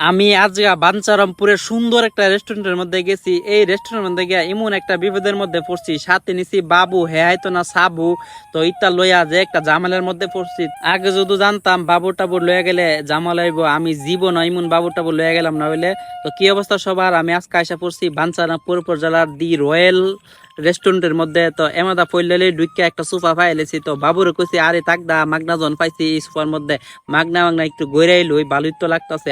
আমি আজকে বাঞ্চারামপুরের সুন্দর একটা রেস্টুরেন্টের মধ্যে গেছি। এই রেস্টুরেন্টের মধ্যে গিয়ে এমন একটা বিপদের মধ্যে পড়ছি, সাথে নিছি বাবু, হ্যাঁ তো না সাবু। তো ইতা লইয়া যে একটা জামালের মধ্যে পড়ছি। আগে যদি জানতাম বাবু টাবু লইয়া গেলে জামাল হইব, আমি জীবন এমন বাবু টাবু লইয়া গেলাম না হইলে। তো কি অবস্থা সবার, আমি আজকে আইসা পড়ছি বাঞ্চারামপুর উপজেলার দি রয়্যাল রেস্টুরেন্টের মধ্যে। তো এমাদা পইলে ঢুকিয়া একটা সোফা পাইলেছি। তো বাবুরে কইছি আরে তাকদা মাগনা জন পাইছি এই সোফার মধ্যে, মাগনা মাগনা একটু গইরাই লই, ভালোই তো লাগতেছে,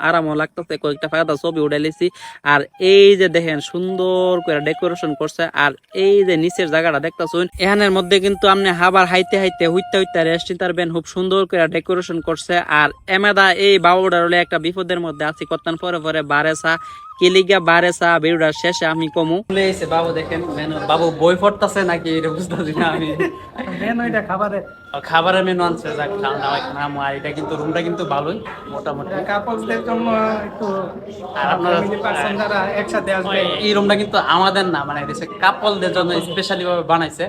আরামও লাগতেছে। কয়েকটা ফায়দা ছবি উঠাইলেছি। আর এই যে দেখেন সুন্দর করে ডেকোরেশন করছে। আর এই যে নিচের জায়গাটা দেখতেছুন, এখানের মধ্যে কিন্তু আপনি হাবার হাইতে হাইতে হইতে হইতে রেস্ট নিতে পারবেন। খুব সুন্দর করে ডেকোরেশন করছে। আর এমেদা এই বাবুটার হলে একটা বিপদের মধ্যে আছি, কত্তান পরে পরে বারেসা কিলিগা বারেসা বেরুটার শেষে আমি কমু এসে বাবু দেখেন মেনু। বাবু বই পড়তেছে নাকি এটা বুঝতেছি না আমি। মেনু এটা খাবারের মেনু আনছে, যাক খাওয়া খাবো। আর এটা কিন্তু রুমটা কিন্তু ভালোই মোটামুটি। কাপলসদের জন্য একটু আর আপনারা ফ্যামিলি পারসন যারা একসাথে আসবে। এই রুমটা কিন্তু আমাদের না, মানে কাপলদের জন্য স্পেশালি ভাবে বানাইছে।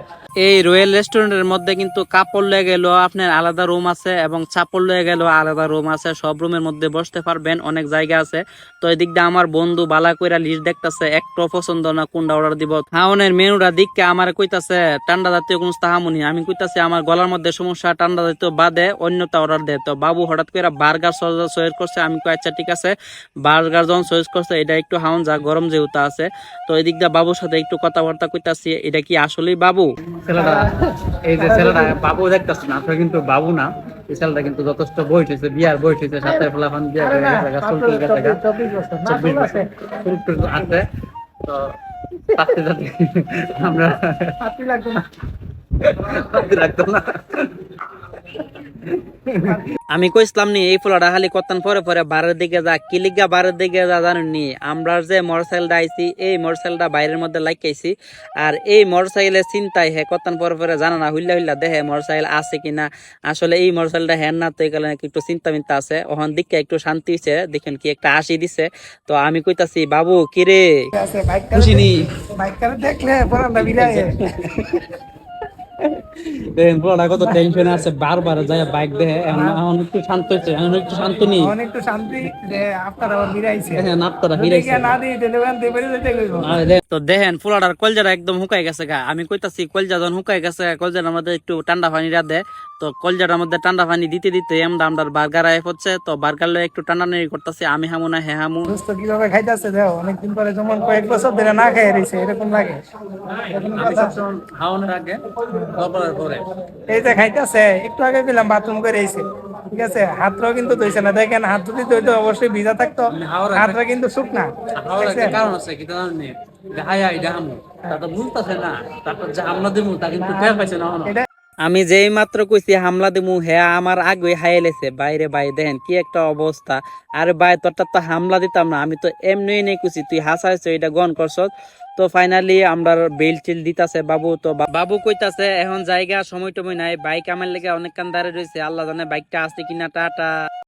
এই রয়্যাল রেস্টুরেন্টের মধ্যে কিন্তু কাপড় লয়ে গেল আপনার আলাদা রুম আছে, এবং চাপড় লয়ে গেল আলাদা রুম আছে। সব রুমের মধ্যে বসতে পারবেন, অনেক জায়গা আছে। তো এই দিক দিয়ে আমার বন্ধু বালা কইরা লিস্ট দেখতেছে, একটু পছন্দ না কোনটা অর্ডার দিব। খাওনের মেনুটা দিককে আমার কইতাছে ঠান্ডা জাতীয় কোন তাহামুনি। আমি কইতাছি আমার গলার মধ্যে সমস্যা, ঠান্ডা জাতীয় বাদে অন্যটা অর্ডার দে। তো বাবু হঠাৎ করে বার্গার চয়েস করছে। আমি কই আচ্ছা ঠিক আছে, বার্গার যখন চয়েস করছে এটা একটু হাউন যা গরম যেহেতু আছে। তো এই দিক দিয়ে বাবুর সাথে একটু কথাবার্তা কইতাছি, এটা কি আসলেই বাবু? ছেলেটা, এই যে ছেলেটা বাবু দেখতেছেন, আসলে কিন্তু বাবু না। এই ছেলেটা কিন্তু যথেষ্ট বয়স হয়েছে, বিয়ার বয়স হয়েছে, সাথে ফলাফান বিয়া করে গেছে, চুল গেছে, 24 বছর চুল আছে। তো পাঁচতে যাতে আমরা লাগতো না। লাগতো না। আমি কইসলাম নি এই ফুলাটা খালি কত্তান পরে পরে বারের দিকে যা, কিলিগা বারের দিকে যা জানেন নি। আমরা যে মোটরসাইকেলটা আইছি, এই মোটরসাইকেলটা বাইরের মধ্যে লাগাইছি। আর এই মোটরসাইকেলের চিন্তায় হে কত্তান পরে পরে জানা না, হুইল্লা হুইল্লা দেখে মোটরসাইকেল আছে কিনা। আসলে এই মোটরসাইকেলটা হ্যান না, তো এই কারণে একটু চিন্তা মিন্তা আছে। ওখান দিকে একটু শান্তি হয়েছে, দেখেন কি একটা হাসি দিছে। তো আমি কইতাছি বাবু কিরে খুশি নি? বাইকটা দেখলে পরানটা বিরায়। দেখেন পুরোটা কত টেনশনে আছে, বারবার যায় বাইক দেখে। এখন একটু শান্ত হচ্ছে, এখন একটু শান্ত নি। একটু শান্তি যে আপনার আবার বিরাইছে। নাপতারা ফিরাইছে না দিয়ে ডেলিভারি দিয়ে বেরিয়ে যেতে কইবো। তো দেখেন ফুলাটার কলজাটা একদম হুকাই গেছে গা। আমি কইতাছি কলজা যখন হুকাই গেছে, কলজার মধ্যে একটু ঠান্ডা পানি দে। তো কলজাটার মধ্যে ঠান্ডা পানি দিতে দিতে আমদার বার্গার আয় হচ্ছে। তো বার্গার লয়ে একটু টান্ডা নেড়ি করতেছি, আমি হামু না হে হামু। দোস্ত কিভাবে খাইতেছে দেখো, অনেকদিন পরে যেমন কয়েক বছর ধরে না খাই রয়েছে এরকম লাগে। খাওয়ানোর আগে পরে এই যে খাইতেছে, একটু আগে পেলাম বাথরুম করে এসে, ঠিক আছে, হাতটাও কিন্তু ধুইছে না। দেখেন হাত যদি ধুইতো অবশ্যই ভিজা থাকতো, হাতটা কিন্তু শুকনা। কারণ আছে কি জানেন, হায়া এটা হামু তা তো বুঝতেছে না, তারপর যে হামলা দিমু তা কিন্তু টের পাইছে না। আমি যেই মাত্র কইছি হামলা দিমু, হ্যাঁ আমার আগে হাইলেছে বাইরে। বাই দেখেন কি একটা অবস্থা। আরে ভাই তোরটা তো হামলা দিতাম না, আমি তো এমনি নেই কইছি, তুই হাসাইছ এটা গন করছ। তো ফাইনালি আমরা বেল টিল দিতাছে বাবু। তো বাবু কইতাছে এখন জায়গা সময় টময় নাই, বাইক আমার লেগে অনেক কান দাঁড়িয়ে রয়েছে, আল্লাহ জানে বাইকটা আছে কিনা। টাটা।